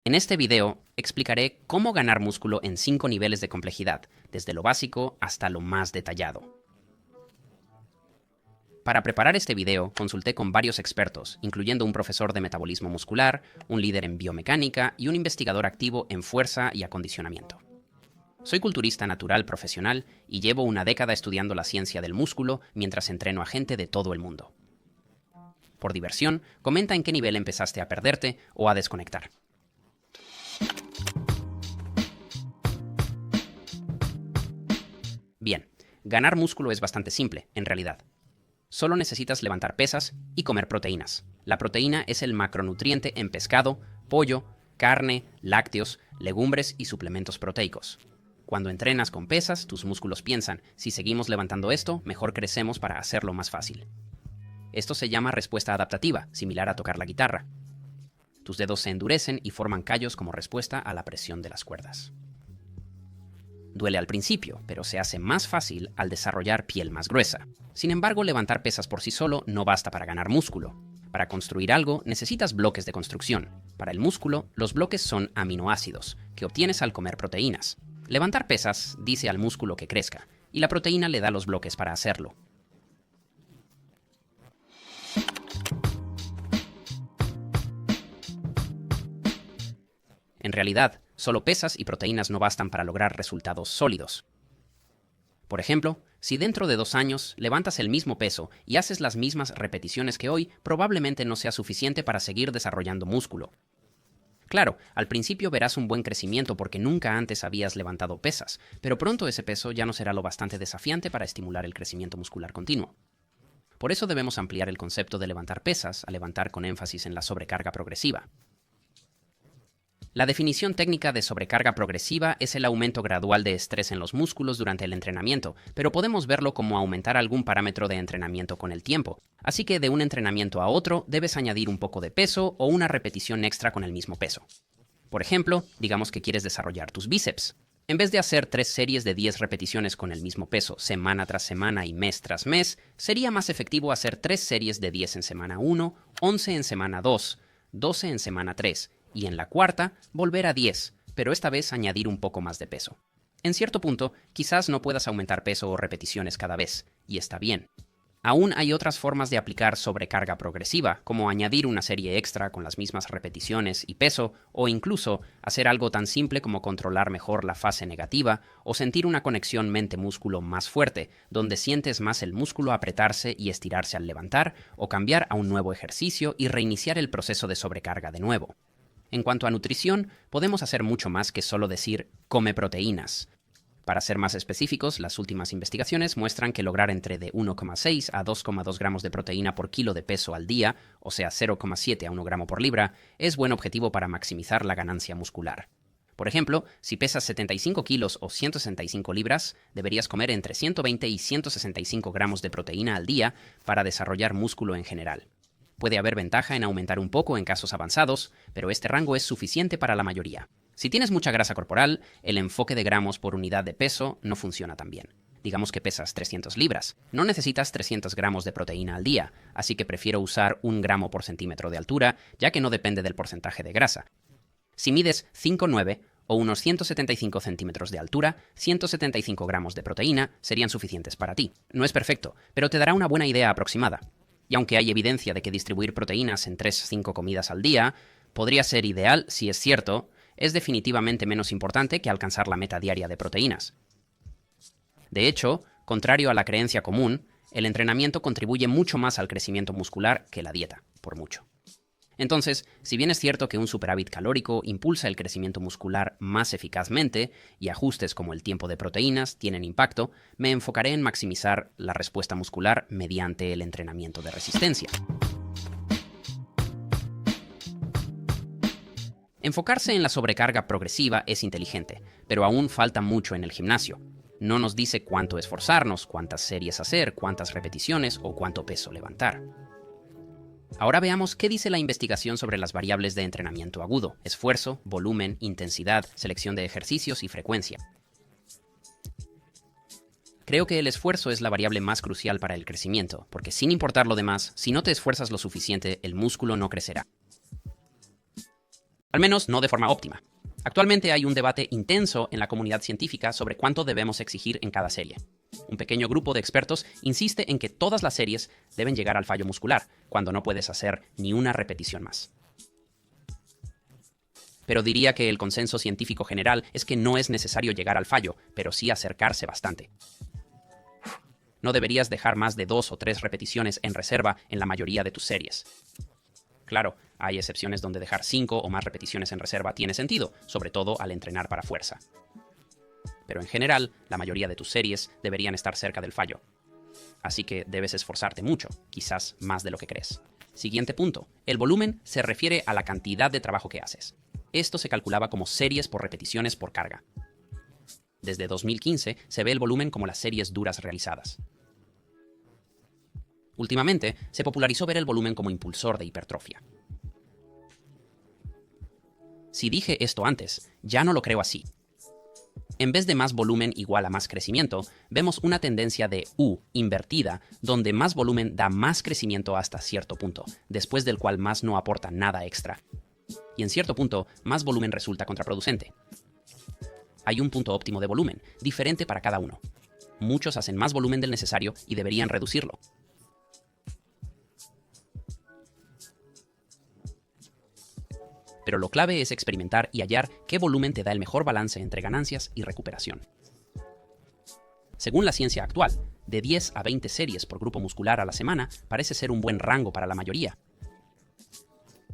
En este video explicaré cómo ganar músculo en 5 niveles de complejidad, desde lo básico hasta lo más detallado. Para preparar este video consulté con varios expertos, incluyendo un profesor de metabolismo muscular, un líder en biomecánica y un investigador activo en fuerza y acondicionamiento. Soy culturista natural profesional y llevo una década estudiando la ciencia del músculo mientras entreno a gente de todo el mundo. Por diversión, comenta en qué nivel empezaste a perderte o a desconectar. Bien, ganar músculo es bastante simple, en realidad. Solo necesitas levantar pesas y comer proteínas. La proteína es el macronutriente en pescado, pollo, carne, lácteos, legumbres y suplementos proteicos. Cuando entrenas con pesas, tus músculos piensan, si seguimos levantando esto, mejor crecemos para hacerlo más fácil. Esto se llama respuesta adaptativa, similar a tocar la guitarra. Tus dedos se endurecen y forman callos como respuesta a la presión de las cuerdas. Duele al principio, pero se hace más fácil al desarrollar piel más gruesa. Sin embargo, levantar pesas por sí solo no basta para ganar músculo. Para construir algo, necesitas bloques de construcción. Para el músculo, los bloques son aminoácidos, que obtienes al comer proteínas. Levantar pesas dice al músculo que crezca, y la proteína le da los bloques para hacerlo. En realidad, solo pesas y proteínas no bastan para lograr resultados sólidos. Por ejemplo, si dentro de 2 años levantas el mismo peso y haces las mismas repeticiones que hoy, probablemente no sea suficiente para seguir desarrollando músculo. Claro, al principio verás un buen crecimiento porque nunca antes habías levantado pesas, pero pronto ese peso ya no será lo bastante desafiante para estimular el crecimiento muscular continuo. Por eso debemos ampliar el concepto de levantar pesas a levantar con énfasis en la sobrecarga progresiva. La definición técnica de sobrecarga progresiva es el aumento gradual de estrés en los músculos durante el entrenamiento, pero podemos verlo como aumentar algún parámetro de entrenamiento con el tiempo. Así que de un entrenamiento a otro debes añadir un poco de peso o una repetición extra con el mismo peso. Por ejemplo, digamos que quieres desarrollar tus bíceps. En vez de hacer 3 series de 10 repeticiones con el mismo peso semana tras semana y mes tras mes, sería más efectivo hacer 3 series de 10 en semana 1, 11 en semana 2, 12 en semana 3, y en la cuarta volver a 10, pero esta vez añadir un poco más de peso. En cierto punto, quizás no puedas aumentar peso o repeticiones cada vez, y está bien. Aún hay otras formas de aplicar sobrecarga progresiva, como añadir una serie extra con las mismas repeticiones y peso, o incluso hacer algo tan simple como controlar mejor la fase negativa o sentir una conexión mente-músculo más fuerte, donde sientes más el músculo apretarse y estirarse al levantar, o cambiar a un nuevo ejercicio y reiniciar el proceso de sobrecarga de nuevo. En cuanto a nutrición, podemos hacer mucho más que solo decir come proteínas. Para ser más específicos, las últimas investigaciones muestran que lograr entre de 1,6 a 2,2 gramos de proteína por kilo de peso al día, o sea 0,7 a 1 gramo por libra, es buen objetivo para maximizar la ganancia muscular. Por ejemplo, si pesas 75 kilos o 165 libras, deberías comer entre 120 y 165 gramos de proteína al día para desarrollar músculo en general. Puede haber ventaja en aumentar un poco en casos avanzados, pero este rango es suficiente para la mayoría. Si tienes mucha grasa corporal, el enfoque de gramos por unidad de peso no funciona tan bien. Digamos que pesas 300 libras. No necesitas 300 gramos de proteína al día, así que prefiero usar 1 gramo por centímetro de altura, ya que no depende del porcentaje de grasa. Si mides 5,9 o unos 175 centímetros de altura, 175 gramos de proteína serían suficientes para ti. No es perfecto, pero te dará una buena idea aproximada. Y aunque hay evidencia de que distribuir proteínas en 3-5 comidas al día podría ser ideal si es cierto, es definitivamente menos importante que alcanzar la meta diaria de proteínas. De hecho, contrario a la creencia común, el entrenamiento contribuye mucho más al crecimiento muscular que la dieta, por mucho. Entonces, si bien es cierto que un superávit calórico impulsa el crecimiento muscular más eficazmente y ajustes como el tiempo de proteínas tienen impacto, me enfocaré en maximizar la respuesta muscular mediante el entrenamiento de resistencia. Enfocarse en la sobrecarga progresiva es inteligente, pero aún falta mucho en el gimnasio. No nos dice cuánto esforzarnos, cuántas series hacer, cuántas repeticiones o cuánto peso levantar. Ahora veamos qué dice la investigación sobre las variables de entrenamiento agudo: esfuerzo, volumen, intensidad, selección de ejercicios y frecuencia. Creo que el esfuerzo es la variable más crucial para el crecimiento, porque sin importar lo demás, si no te esfuerzas lo suficiente, el músculo no crecerá. al menos no de forma óptima. Actualmente hay un debate intenso en la comunidad científica sobre cuánto debemos exigir en cada serie. Un pequeño grupo de expertos insiste en que todas las series deben llegar al fallo muscular, cuando no puedes hacer ni una repetición más. Pero diría que el consenso científico general es que no es necesario llegar al fallo, pero sí acercarse bastante. No deberías dejar más de 2 o 3 repeticiones en reserva en la mayoría de tus series. Claro, hay excepciones donde dejar 5 o más repeticiones en reserva tiene sentido, sobre todo al entrenar para fuerza. Pero en general, la mayoría de tus series deberían estar cerca del fallo. Así que debes esforzarte mucho, quizás más de lo que crees. Siguiente punto. El volumen se refiere a la cantidad de trabajo que haces. Esto se calculaba como series por repeticiones por carga. Desde 2015 se ve el volumen como las series duras realizadas. Últimamente, se popularizó ver el volumen como impulsor de hipertrofia. Si dije esto antes, ya no lo creo así. En vez de más volumen igual a más crecimiento, vemos una tendencia de U invertida, donde más volumen da más crecimiento hasta cierto punto, después del cual más no aporta nada extra. Y en cierto punto, más volumen resulta contraproducente. Hay un punto óptimo de volumen, diferente para cada uno. Muchos hacen más volumen del necesario y deberían reducirlo. Pero lo clave es experimentar y hallar qué volumen te da el mejor balance entre ganancias y recuperación. Según la ciencia actual, de 10 a 20 series por grupo muscular a la semana parece ser un buen rango para la mayoría.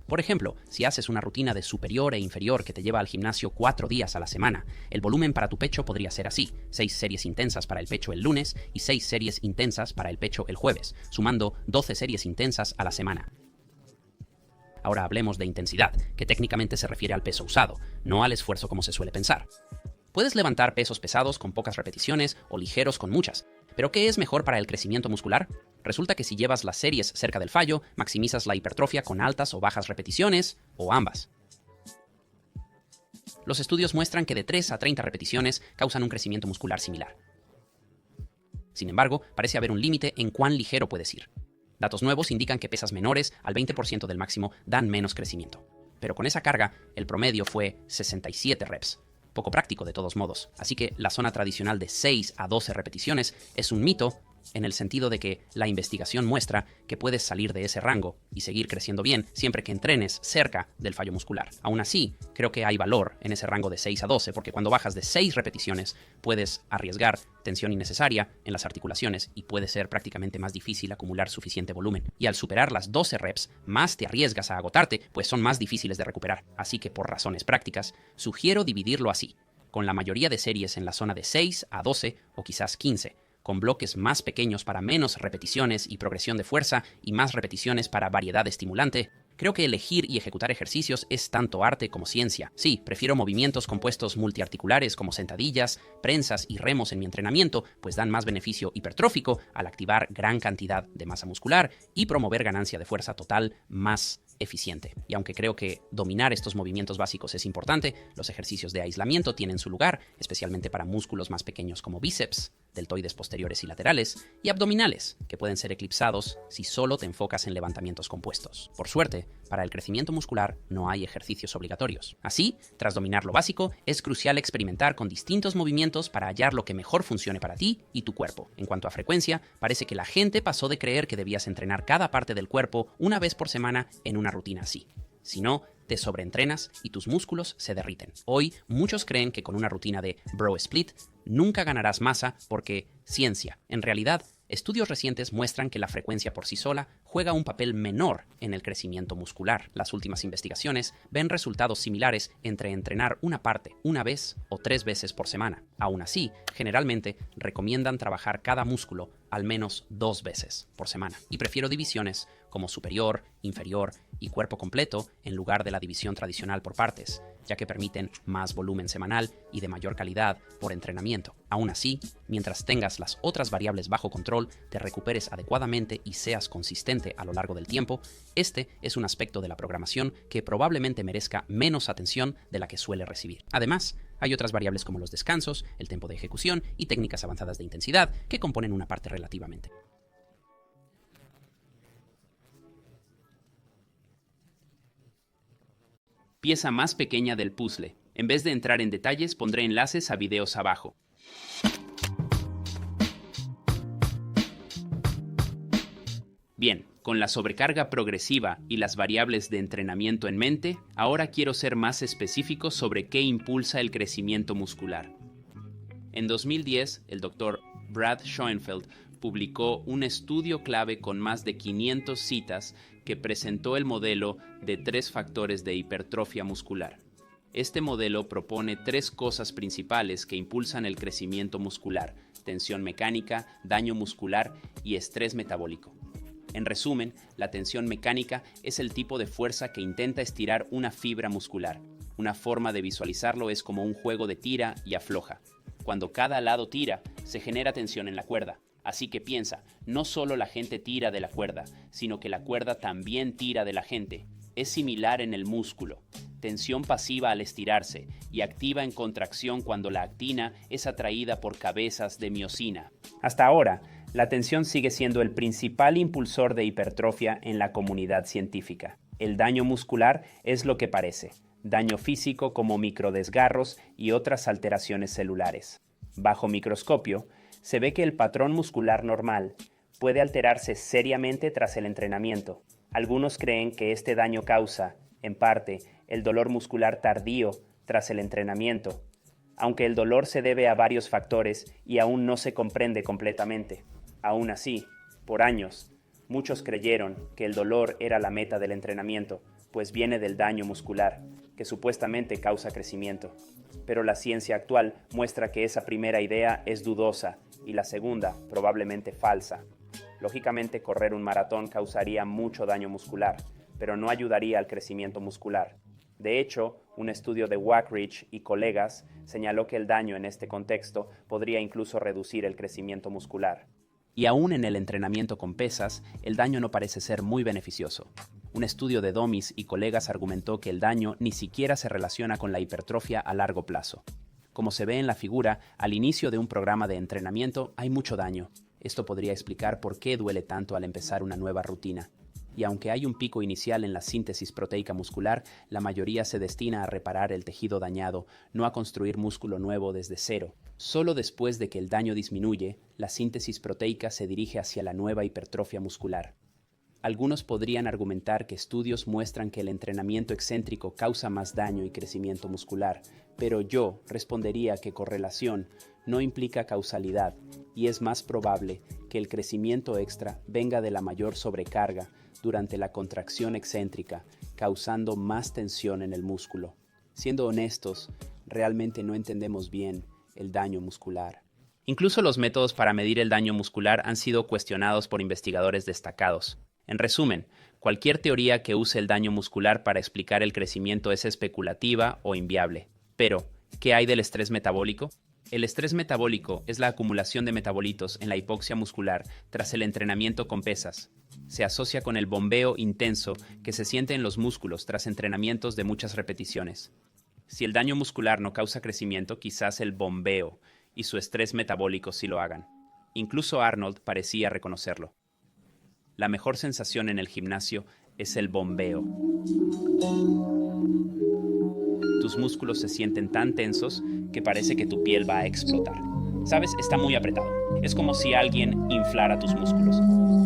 Por ejemplo, si haces una rutina de superior e inferior que te lleva al gimnasio 4 días a la semana, el volumen para tu pecho podría ser así: 6 series intensas para el pecho el lunes y 6 series intensas para el pecho el jueves, sumando 12 series intensas a la semana. Ahora hablemos de intensidad, que técnicamente se refiere al peso usado, no al esfuerzo como se suele pensar. Puedes levantar pesos pesados con pocas repeticiones o ligeros con muchas, pero ¿qué es mejor para el crecimiento muscular? Resulta que si llevas las series cerca del fallo, maximizas la hipertrofia con altas o bajas repeticiones, o ambas. Los estudios muestran que de 3 a 30 repeticiones causan un crecimiento muscular similar. Sin embargo, parece haber un límite en cuán ligero puedes ir. Datos nuevos indican que pesas menores al 20% del máximo dan menos crecimiento. Pero con esa carga, el promedio fue 67 reps. Poco práctico de todos modos, así que la zona tradicional de 6 a 12 repeticiones es un mito en el sentido de que la investigación muestra que puedes salir de ese rango y seguir creciendo bien siempre que entrenes cerca del fallo muscular. Aún así, creo que hay valor en ese rango de 6 a 12 porque cuando bajas de 6 repeticiones puedes arriesgar tensión innecesaria en las articulaciones y puede ser prácticamente más difícil acumular suficiente volumen. Y al superar las 12 reps, más te arriesgas a agotarte, pues son más difíciles de recuperar. Así que por razones prácticas, sugiero dividirlo así, con la mayoría de series en la zona de 6 a 12 o quizás 15, con bloques más pequeños para menos repeticiones y progresión de fuerza y más repeticiones para variedad estimulante. Creo que elegir y ejecutar ejercicios es tanto arte como ciencia. Sí, prefiero movimientos compuestos multiarticulares como sentadillas, prensas y remos en mi entrenamiento, pues dan más beneficio hipertrófico al activar gran cantidad de masa muscular y promover ganancia de fuerza total más eficiente. Y aunque creo que dominar estos movimientos básicos es importante, los ejercicios de aislamiento tienen su lugar, especialmente para músculos más pequeños como bíceps, deltoides posteriores y laterales, y abdominales, que pueden ser eclipsados si solo te enfocas en levantamientos compuestos. Por suerte, para el crecimiento muscular no hay ejercicios obligatorios. Así, tras dominar lo básico, es crucial experimentar con distintos movimientos para hallar lo que mejor funcione para ti y tu cuerpo. En cuanto a frecuencia, parece que la gente pasó de creer que debías entrenar cada parte del cuerpo una vez por semana en una rutina así. Si no, te sobreentrenas y tus músculos se derriten. Hoy, muchos creen que con una rutina de bro split nunca ganarás masa porque ciencia. En realidad, estudios recientes muestran que la frecuencia por sí sola juega un papel menor en el crecimiento muscular. Las últimas investigaciones ven resultados similares entre entrenar una parte una vez o 3 veces por semana. Aún así, generalmente recomiendan trabajar cada músculo al menos 2 veces por semana. Y prefiero divisiones como superior, inferior y cuerpo completo en lugar de la división tradicional por partes, ya que permiten más volumen semanal y de mayor calidad por entrenamiento. Aún así, mientras tengas las otras variables bajo control, te recuperes adecuadamente y seas consistente a lo largo del tiempo, este es un aspecto de la programación que probablemente merezca menos atención de la que suele recibir. Además, hay otras variables como los descansos, el tiempo de ejecución y técnicas avanzadas de intensidad que componen una parte relativamente. pieza más pequeña del puzzle. En vez de entrar en detalles, pondré enlaces a videos abajo. Bien, con la sobrecarga progresiva y las variables de entrenamiento en mente, ahora quiero ser más específico sobre qué impulsa el crecimiento muscular. En 2010, el Dr. Brad Schoenfeld publicó un estudio clave con más de 500 citas que presentó el modelo de 3 factores de hipertrofia muscular. Este modelo propone 3 cosas principales que impulsan el crecimiento muscular: tensión mecánica, daño muscular y estrés metabólico. En resumen, la tensión mecánica es el tipo de fuerza que intenta estirar una fibra muscular. Una forma de visualizarlo es como un juego de tira y afloja. Cuando cada lado tira, se genera tensión en la cuerda. Así que piensa, no solo la gente tira de la cuerda, sino que la cuerda también tira de la gente. Es similar en el músculo. Tensión pasiva al estirarse y activa en contracción cuando la actina es atraída por cabezas de miosina. Hasta ahora, la tensión sigue siendo el principal impulsor de hipertrofia en la comunidad científica. El daño muscular es lo que parece: daño físico como microdesgarros y otras alteraciones celulares. Bajo microscopio, se ve que el patrón muscular normal puede alterarse seriamente tras el entrenamiento. Algunos creen que este daño causa, en parte, el dolor muscular tardío tras el entrenamiento, aunque el dolor se debe a varios factores y aún no se comprende completamente. Aún así, por años, muchos creyeron que el dolor era la meta del entrenamiento, pues viene del daño muscular, que supuestamente causa crecimiento. Pero la ciencia actual muestra que esa primera idea es dudosa y la segunda probablemente falsa. Lógicamente, correr un maratón causaría mucho daño muscular, pero no ayudaría al crecimiento muscular. De hecho, un estudio de Wackridge y colegas señaló que el daño en este contexto podría incluso reducir el crecimiento muscular. Y aún en el entrenamiento con pesas, el daño no parece ser muy beneficioso. Un estudio de Domis y colegas argumentó que el daño ni siquiera se relaciona con la hipertrofia a largo plazo. Como se ve en la figura, al inicio de un programa de entrenamiento hay mucho daño. Esto podría explicar por qué duele tanto al empezar una nueva rutina. Y aunque hay un pico inicial en la síntesis proteica muscular, la mayoría se destina a reparar el tejido dañado, no a construir músculo nuevo desde cero. Solo después de que el daño disminuye, la síntesis proteica se dirige hacia la nueva hipertrofia muscular. Algunos podrían argumentar que estudios muestran que el entrenamiento excéntrico causa más daño y crecimiento muscular, pero yo respondería que correlación no implica causalidad y es más probable que el crecimiento extra venga de la mayor sobrecarga durante la contracción excéntrica, causando más tensión en el músculo. Siendo honestos, realmente no entendemos bien el daño muscular. Incluso los métodos para medir el daño muscular han sido cuestionados por investigadores destacados. En resumen, cualquier teoría que use el daño muscular para explicar el crecimiento es especulativa o inviable. Pero, ¿qué hay del estrés metabólico? El estrés metabólico es la acumulación de metabolitos en la hipoxia muscular tras el entrenamiento con pesas. Se asocia con el bombeo intenso que se siente en los músculos tras entrenamientos de muchas repeticiones. Si el daño muscular no causa crecimiento, quizás el bombeo y su estrés metabólico sí lo hagan. Incluso Arnold parecía reconocerlo. La mejor sensación en el gimnasio es el bombeo. Tus músculos se sienten tan tensos que parece que tu piel va a explotar. ¿Sabes? Está muy apretado. Es como si alguien inflara tus músculos.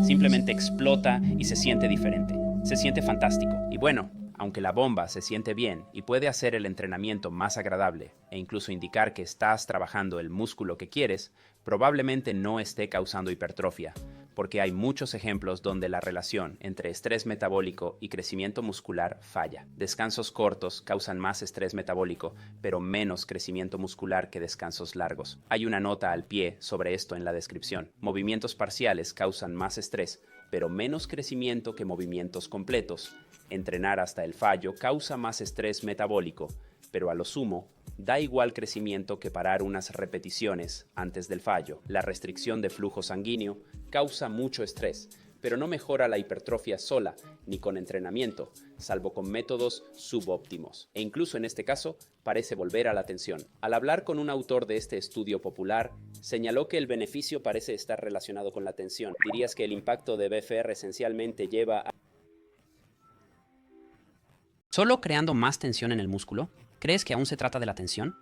Simplemente explota y se siente diferente. Se siente fantástico. Y bueno, aunque la bomba se siente bien y puede hacer el entrenamiento más agradable e incluso indicar que estás trabajando el músculo que quieres, probablemente no esté causando hipertrofia, porque hay muchos ejemplos donde la relación entre estrés metabólico y crecimiento muscular falla. Descansos cortos causan más estrés metabólico, pero menos crecimiento muscular que descansos largos. Hay una nota al pie sobre esto en la descripción. Movimientos parciales causan más estrés, pero menos crecimiento que movimientos completos. Entrenar hasta el fallo causa más estrés metabólico, pero a lo sumo, da igual crecimiento que parar unas repeticiones antes del fallo. La restricción de flujo sanguíneo causa mucho estrés, pero no mejora la hipertrofia sola ni con entrenamiento, salvo con métodos subóptimos. E incluso en este caso, parece volver a la tensión. Al hablar con un autor de este estudio popular, señaló que el beneficio parece estar relacionado con la tensión. ¿Dirías que el impacto de BFR esencialmente lleva a ¿Solo creando más tensión en el músculo? ¿Crees que aún se trata de la tensión?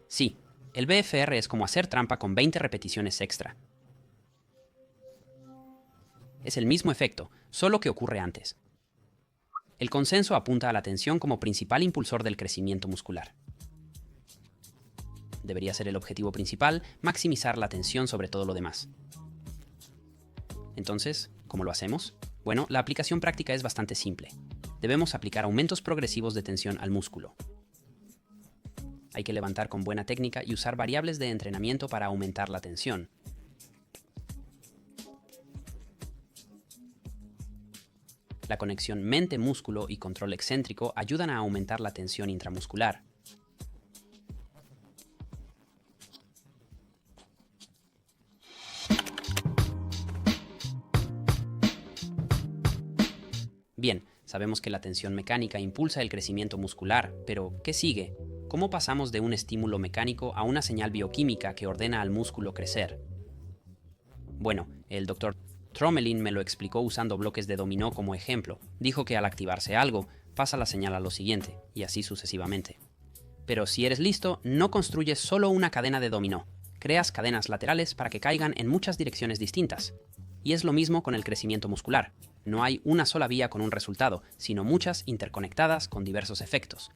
Sí, el BFR es como hacer trampa con 20 repeticiones extra. Es el mismo efecto, solo que ocurre antes. El consenso apunta a la tensión como principal impulsor del crecimiento muscular. Debería ser el objetivo principal, maximizar la tensión sobre todo lo demás. Entonces, ¿cómo lo hacemos? Bueno, la aplicación práctica es bastante simple. Debemos aplicar aumentos progresivos de tensión al músculo. Hay que levantar con buena técnica y usar variables de entrenamiento para aumentar la tensión. La conexión mente-músculo y control excéntrico ayudan a aumentar la tensión intramuscular. Bien, sabemos que la tensión mecánica impulsa el crecimiento muscular, pero ¿qué sigue? ¿Cómo pasamos de un estímulo mecánico a una señal bioquímica que ordena al músculo crecer? Bueno, el Dr. Tromelin me lo explicó usando bloques de dominó como ejemplo. Dijo que al activarse algo, pasa la señal a lo siguiente, y así sucesivamente. Pero si eres listo, no construyes solo una cadena de dominó. Creas cadenas laterales para que caigan en muchas direcciones distintas. Y es lo mismo con el crecimiento muscular. No hay una sola vía con un resultado, sino muchas interconectadas con diversos efectos.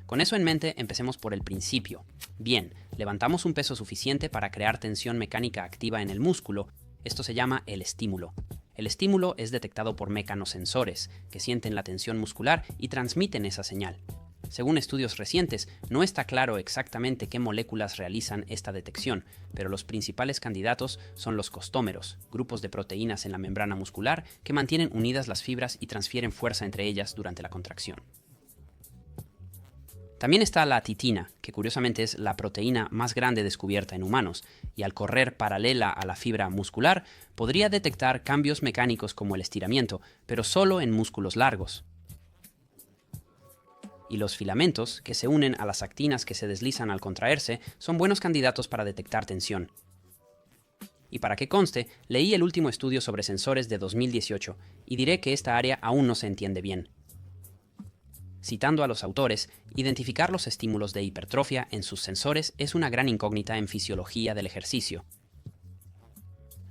Con eso en mente, empecemos por el principio. Bien, levantamos un peso suficiente para crear tensión mecánica activa en el músculo. Esto se llama el estímulo. El estímulo es detectado por mecanosensores, que sienten la tensión muscular y transmiten esa señal. Según estudios recientes, no está claro exactamente qué moléculas realizan esta detección, pero los principales candidatos son los costómeros, grupos de proteínas en la membrana muscular que mantienen unidas las fibras y transfieren fuerza entre ellas durante la contracción. También está la titina, que curiosamente es la proteína más grande descubierta en humanos, y al correr paralela a la fibra muscular, podría detectar cambios mecánicos como el estiramiento, pero solo en músculos largos. Y los filamentos, que se unen a las actinas que se deslizan al contraerse, son buenos candidatos para detectar tensión. Y para que conste, leí el último estudio sobre sensores de 2018, y diré que esta área aún no se entiende bien. Citando a los autores, identificar los estímulos de hipertrofia en sus sensores es una gran incógnita en fisiología del ejercicio.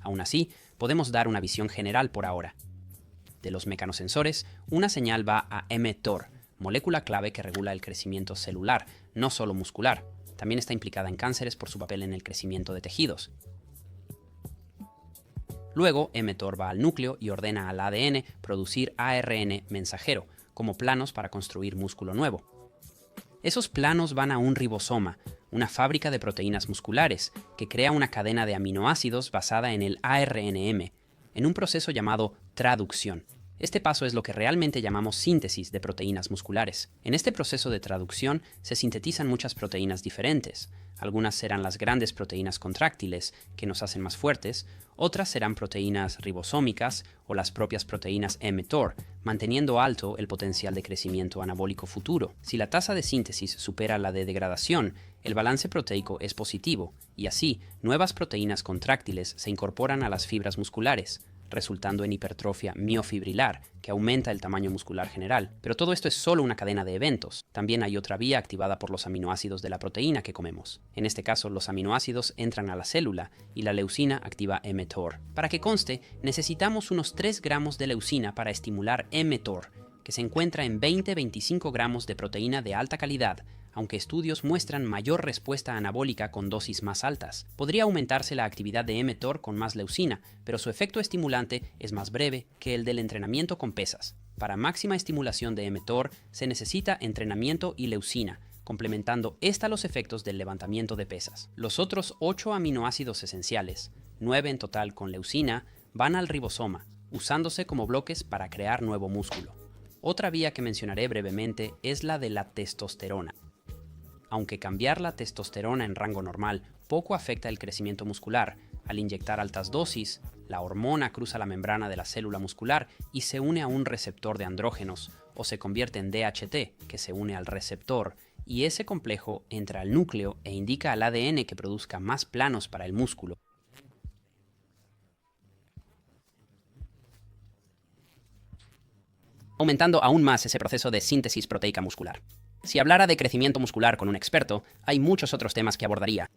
Aún así, podemos dar una visión general por ahora. De los mecanosensores, una señal va a mTOR, molécula clave que regula el crecimiento celular, no solo muscular. También está implicada en cánceres por su papel en el crecimiento de tejidos. Luego, mTOR va al núcleo y ordena al ADN producir ARN mensajero, como planos para construir músculo nuevo. Esos planos van a un ribosoma, una fábrica de proteínas musculares, que crea una cadena de aminoácidos basada en el ARNM, en un proceso llamado traducción. Este paso es lo que realmente llamamos síntesis de proteínas musculares. En este proceso de traducción se sintetizan muchas proteínas diferentes. Algunas serán las grandes proteínas contráctiles, que nos hacen más fuertes, otras serán proteínas ribosómicas o las propias proteínas mTOR, manteniendo alto el potencial de crecimiento anabólico futuro. Si la tasa de síntesis supera la de degradación, el balance proteico es positivo, y así, nuevas proteínas contráctiles se incorporan a las fibras musculares, resultando en hipertrofia miofibrilar, que aumenta el tamaño muscular general. Pero todo esto es solo una cadena de eventos. También hay otra vía activada por los aminoácidos de la proteína que comemos. En este caso, los aminoácidos entran a la célula y la leucina activa mTOR. Para que conste, necesitamos unos 3 gramos de leucina para estimular mTOR, que se encuentra en 20-25 gramos de proteína de alta calidad, aunque estudios muestran mayor respuesta anabólica con dosis más altas. Podría aumentarse la actividad de mTOR con más leucina, pero su efecto estimulante es más breve que el del entrenamiento con pesas. Para máxima estimulación de mTOR se necesita entrenamiento y leucina, complementando los efectos del levantamiento de pesas. Los otros 8 aminoácidos esenciales, 9 en total con leucina, van al ribosoma, usándose como bloques para crear nuevo músculo. Otra vía que mencionaré brevemente es la de la testosterona. Aunque cambiar la testosterona en rango normal poco afecta el crecimiento muscular, al inyectar altas dosis, la hormona cruza la membrana de la célula muscular y se une a un receptor de andrógenos, o se convierte en DHT, que se une al receptor, y ese complejo entra al núcleo e indica al ADN que produzca más planos para el músculo. aumentando aún más ese proceso de síntesis proteica muscular. Si hablara de crecimiento muscular con un experto, hay muchos otros temas que abordaría.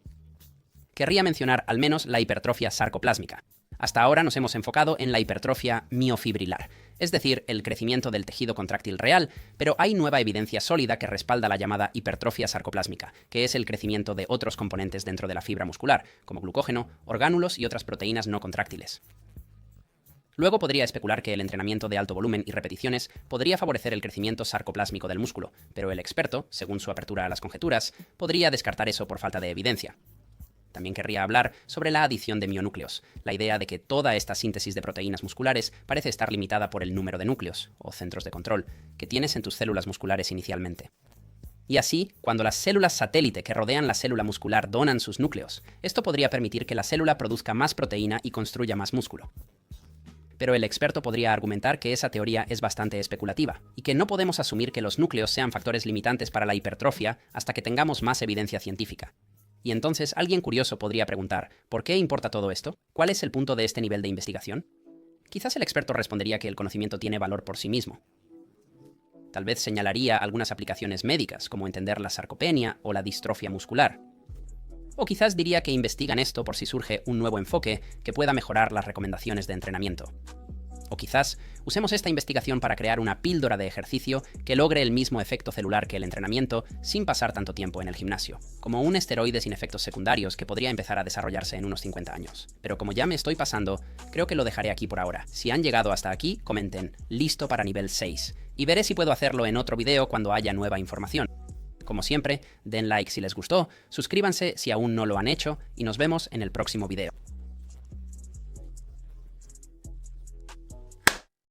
Querría mencionar al menos la hipertrofia sarcoplásmica. Hasta ahora nos hemos enfocado en la hipertrofia miofibrilar, es decir, el crecimiento del tejido contráctil real, pero hay nueva evidencia sólida que respalda la llamada hipertrofia sarcoplásmica, que es el crecimiento de otros componentes dentro de la fibra muscular, como glucógeno, orgánulos y otras proteínas no contráctiles. Luego podría especular que el entrenamiento de alto volumen y repeticiones podría favorecer el crecimiento sarcoplásmico del músculo, pero el experto, según su apertura a las conjeturas, podría descartar eso por falta de evidencia. También querría hablar sobre la adición de mionúcleos, la idea de que toda esta síntesis de proteínas musculares parece estar limitada por el número de núcleos, o centros de control, que tienes en tus células musculares inicialmente. Y así, cuando las células satélite que rodean la célula muscular donan sus núcleos, esto podría permitir que la célula produzca más proteína y construya más músculo. Pero el experto podría argumentar que esa teoría es bastante especulativa, y que no podemos asumir que los núcleos sean factores limitantes para la hipertrofia hasta que tengamos más evidencia científica. Y entonces alguien curioso podría preguntar, ¿por qué importa todo esto? ¿Cuál es el punto de este nivel de investigación? Quizás el experto respondería que el conocimiento tiene valor por sí mismo. Tal vez señalaría algunas aplicaciones médicas, como entender la sarcopenia o la distrofia muscular. O quizás diría que investigan esto por si surge un nuevo enfoque que pueda mejorar las recomendaciones de entrenamiento. O quizás usemos esta investigación para crear una píldora de ejercicio que logre el mismo efecto celular que el entrenamiento sin pasar tanto tiempo en el gimnasio, como un esteroide sin efectos secundarios que podría empezar a desarrollarse en unos 50 años. Pero como ya me estoy pasando, creo que lo dejaré aquí por ahora. Si han llegado hasta aquí, comenten "listo para nivel 6", y veré si puedo hacerlo en otro video cuando haya nueva información. Como siempre, den like si les gustó, suscríbanse si aún no lo han hecho y nos vemos en el próximo video.